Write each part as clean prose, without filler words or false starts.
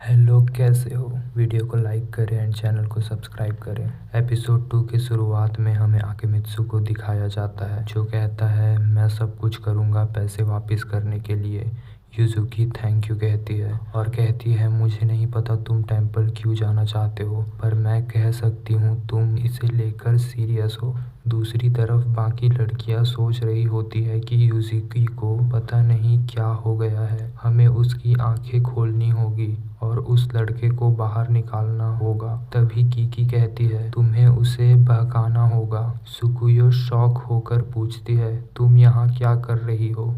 Hello, कैसे हो? Video को लाइक करें एंड चैनल को सब्सक्राइब करें। एपिसोड 2 की शुरुआत में हमें आकेमित्सु को दिखाया जाता है जो कहता है, मैं सब कुछ करूँगा पैसे वापस करने के लिए। यूजुकी थैंक यू कहती है और कहती है, मुझे नहीं पता तुम टेंपल क्यों जाना चाहते हो, पर मैं कह सकती हूँ तुम इसे लेकर सीरियस हो। दूसरी तरफ बाकी लड़कियां सोच रही होती है कि यूजुकी को पता नहीं क्या हो गया है, हमें उसकी आंखें खोलनी होगी और उस लड़के को बाहर निकालना होगा। तभी कीकी कहती है, तुम्हें उसे बहकाना होगा। सुकुयो शॉक होकर पूछती है, तुम यहाँ क्या कर रही हो?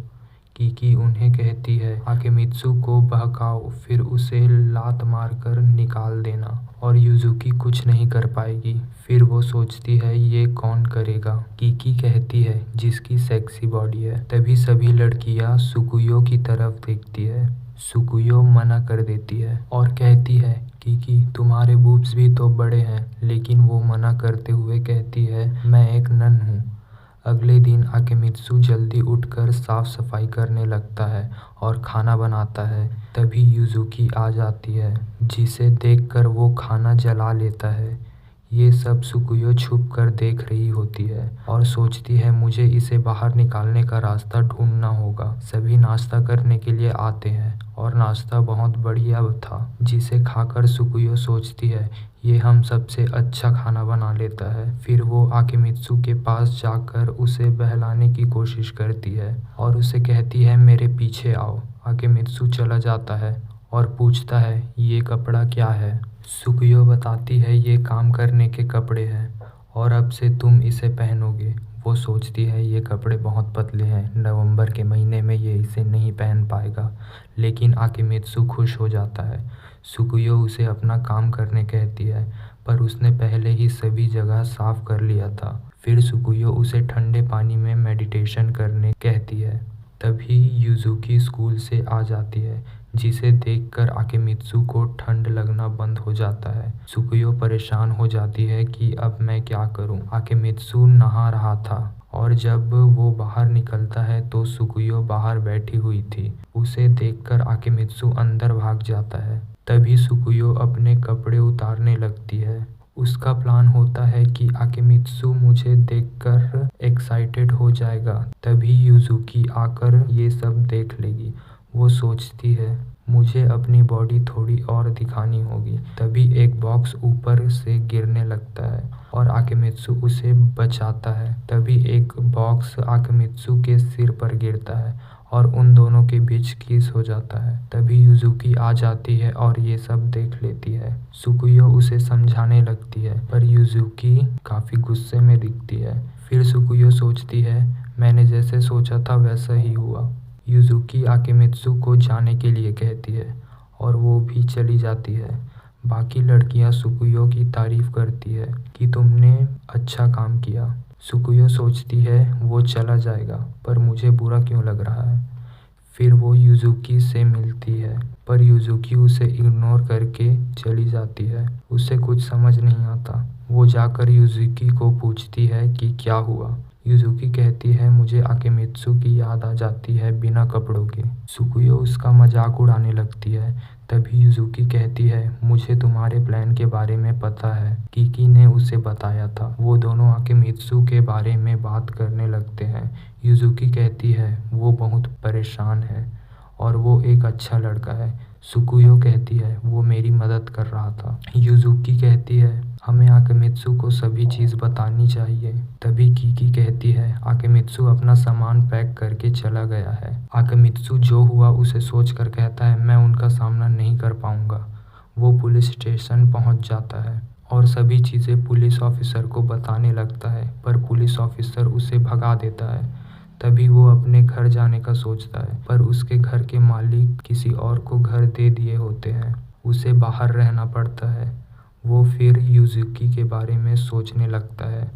कीकी उन्हें कहती है, आकेमित्सु को बहकाओ फिर उसे लात मारकर निकाल देना और यूजुकी कुछ नहीं कर पाएगी। फिर वो सोचती है, ये कौन करेगा? कीकी कहती है, जिसकी सेक्सी बॉडी है। तभी सभी लड़कियां सुकुयो की तरफ देखती है। सुकुयो मना कर देती है और कहती है, कीकी तुम्हारे बूब्स भी तो बड़े हैं। लेकिन वो मना करते हुए कहती है, मैं एक नन हूँ। अगले दिन आकेमित्सु जल्दी उठकर साफ सफाई करने लगता है और खाना बनाता है। तभी यूजुकी आ जाती है, जिसे देखकर वो खाना जला लेता है। ये सब सुकुयो छुप कर देख रही होती है और सोचती है, मुझे इसे बाहर निकालने का रास्ता ढूंढना होगा। सभी नाश्ता करने के लिए आते हैं और नाश्ता बहुत बढ़िया था, जिसे खाकर सुकुयो सोचती है, ये हम सबसे अच्छा खाना बना लेता है। फिर वो आकेमित्सु के पास जाकर उसे बहलाने की कोशिश करती है और उसे कहती है, मेरे पीछे आओ। आकेमित्सु चला जाता है और पूछता है, ये कपड़ा क्या है? सुकुयो बताती है, ये काम करने के कपड़े हैं और अब से तुम इसे पहनोगे। वो सोचती है, ये कपड़े बहुत पतले हैं, नवंबर के महीने में ये इसे नहीं पहन पाएगा। लेकिन आकेमित्सु खुश हो जाता है। सुकुयो उसे अपना काम करने कहती है, पर उसने पहले ही सभी जगह साफ कर लिया था। फिर सुकुयो उसे ठंडे पानी में मेडिटेशन करने कहती है। तभी यूजुकी स्कूल से आ जाती है, जिसे देखकर आकेमित्सु को ठंड लगना बंद हो जाता है। सुकुयो परेशान हो जाती है कि अब मैं क्या करूं। आकेमित्सु नहा रहा था और जब वो बाहर निकलता है तो सुकुयो बाहर बैठी हुई थी। उसे देखकर आकेमित्सु अंदर भाग जाता है। तभी सुकुयो अपने कपड़े उतारने लगती है। उसका प्लान होता है कि आकेमित्सु मुझे देखकर एक्साइटेड हो जाएगा, तभी यूजुकी आकर ये सब देख लेगी। वो सोचती है, मुझे अपनी बॉडी थोड़ी और दिखानी होगी। तभी एक बॉक्स ऊपर से गिरने लगता है और आकेमित्सु उसे बचाता है। तभी एक बॉक्स आकेमित्सु के सिर पर गिरता है और उन दोनों के बीच किस हो जाता है। तभी यूजुकी आ जाती है और ये सब देख लेती है। सुकुयो उसे समझाने लगती है, पर यूजुकी काफी गुस्से में दिखती है। फिर सुकुयो सोचती है, मैंने जैसे सोचा था वैसा ही हुआ। यूजुकी आकेमित्सु को जाने के लिए कहती है और वो भी चली जाती है। बाकी लड़कियां सुकुयो की तारीफ करती है कि तुमने अच्छा काम किया। सुकुयो सोचती है, वो चला जाएगा, पर मुझे बुरा क्यों लग रहा है। फिर वो यूजुकी से मिलती है, पर यूजुकी उसे इग्नोर करके चली जाती है। उसे कुछ समझ नहीं आता। वो जाकर यूजुकी को पूछती है कि क्या हुआ। यूजुकी कहती है, मुझे आकेमित्सु की याद आ जाती है बिना कपड़ों के। सुकुयो उसका मजाक उड़ाने लगती है। तभी यूजुकी कहती है, मुझे तुम्हारे प्लान के बारे में पता है, कीकी ने उसे बताया था। वो दोनों आकेमित्सु के बारे में बात करने लगते हैं। यूजुकी कहती है, वो बहुत परेशान है और वो एक अच्छा लड़का है। सुकुयो कहती है, वो मेरी मदद कर रहा था। यूजुकी कहती है, हमें आकेमित्सु को सभी चीज़ बतानी चाहिए। तभी कीकी कहती है, आकेमित्सु अपना सामान पैक करके चला गया है। आकेमित्सु जो हुआ उसे सोचकर कहता है, मैं उनका सामना नहीं कर पाऊंगा। वो पुलिस स्टेशन पहुंच जाता है और सभी चीज़ें पुलिस ऑफिसर को बताने लगता है, पर पुलिस ऑफिसर उसे भगा देता है। तभी वो अपने घर जाने का सोचता है, पर उसके घर के मालिक किसी और को घर दे दिए होते हैं। उसे बाहर रहना पड़ता है। वो फिर यूजुकी के बारे में सोचने लगता है।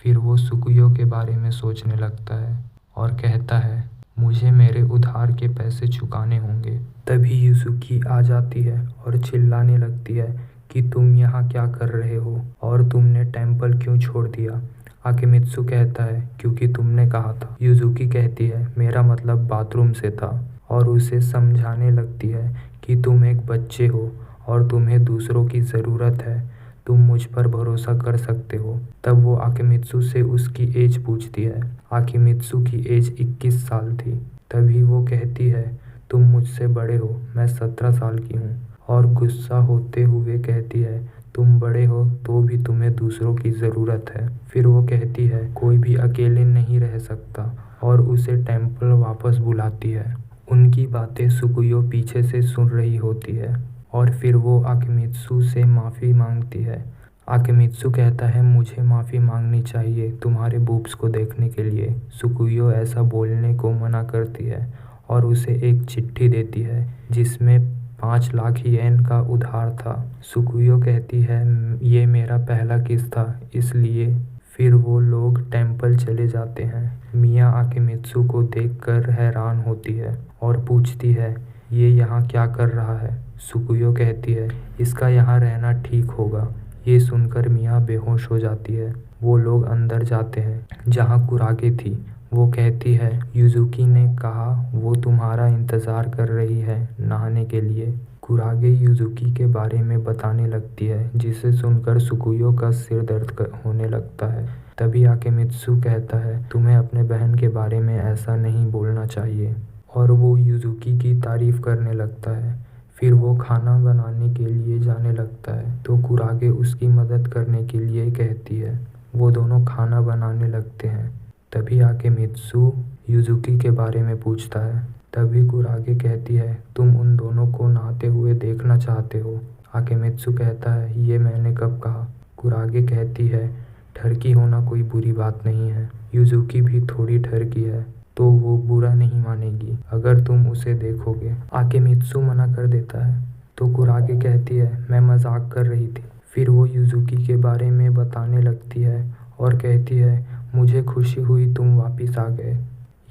फिर वो सुकुयो के बारे में सोचने लगता है और कहता है, मुझे मेरे उधार के पैसे चुकाने होंगे। तभी यूजुकी आ जाती है और चिल्लाने लगती है कि तुम यहाँ क्या कर रहे हो और तुमने टेंपल क्यों छोड़ दिया। आकेमित्सु कहता है, क्योंकि तुमने कहा था। यूजुकी कहती है, मेरा मतलब बाथरूम से था, और उसे समझाने लगती है कि तुम एक बच्चे हो और तुम्हें दूसरों की ज़रूरत है, तुम मुझ पर भरोसा कर सकते हो। तब वो आकिमित्सु से उसकी एज पूछती है। आकिमित्सु की एज 21 साल थी। तभी वो कहती है, तुम मुझसे बड़े हो, मैं 17 साल की हूँ। और गुस्सा होते हुए कहती है, तुम बड़े हो तो भी तुम्हें दूसरों की ज़रूरत है। फिर वो कहती है, कोई भी अकेले नहीं रह सकता, और उसे टेम्पल वापस बुलाती है। उनकी बातें सुकुयो पीछे से सुन रही होती है और फिर वो आकिमित्सु से माफ़ी मांगती है। आकिमित्सु कहता है, मुझे माफ़ी मांगनी चाहिए तुम्हारे बूब्स को देखने के लिए। सुकुयो ऐसा बोलने को मना करती है और उसे एक चिट्ठी देती है जिसमें 5 लाख येन का उधार था। सुकुयो कहती है, ये मेरा पहला किस था, इसलिए। फिर वो लोग टेम्पल चले जाते हैं। मिया आकिमित्सु को देखकर हैरान होती है और पूछती है, ये यहाँ क्या कर रहा है। सुकुयो कहती है, इसका यहाँ रहना ठीक होगा। ये सुनकर मिया बेहोश हो जाती है। वो लोग अंदर जाते हैं जहाँ कुरागे थी। वो कहती है, युजुकी ने कहा वो तुम्हारा इंतज़ार कर रही है नहाने के लिए। कुरागे युजुकी के बारे में बताने लगती है, जिसे सुनकर सुकुयो का सिर दर्द होने लगता है। तभी आकिमित्सु कहता है, तुम्हें अपने बहन के बारे में ऐसा नहीं बोलना चाहिए। और वो युजुकी की तारीफ करने लगता है। फिर वो खाना बनाने के लिए जाने लगता है तो कुरागे उसकी मदद करने के लिए कहती है। वो दोनों खाना बनाने लगते हैं। तभी आकिमित्सु युजुकी के बारे में पूछता है। तभी कुरागे कहती है, तुम उन दोनों को नहाते हुए देखना चाहते हो। आकिमित्सु कहता है, ये मैंने कब कहा। कुरागे कहती है, ठरकी होना कोई बुरी बात नहीं है। युजुकी भी थोड़ी ठरकी है तो वो बुरा नहीं मानेगी अगर तुम उसे देखोगे। आकिमित्सु मना कर देता है तो कुरागे कहती है, मैं मजाक कर रही थी। फिर वो युजुकी के बारे में बताने लगती है और कहती है, मुझे खुशी हुई तुम वापस आ गए।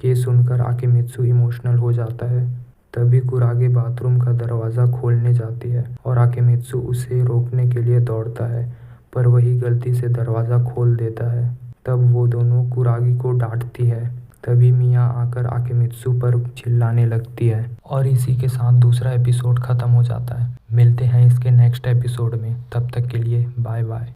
ये सुनकर आकिमित्सु इमोशनल हो जाता है। तभी कुरागे बाथरूम का दरवाज़ा खोलने जाती है और आकिमित्सु उसे रोकने के लिए दौड़ता है, पर वही गलती से दरवाज़ा खोल देता है। तब वो दोनों कुरागे को डांटती है। तभी मिया आकर आकिमित्सु पर चिल्लाने लगती है और इसी के साथ दूसरा एपिसोड ख़त्म हो जाता है। मिलते हैं इसके नेक्स्ट एपिसोड में, तब तक के लिए बाय बाय।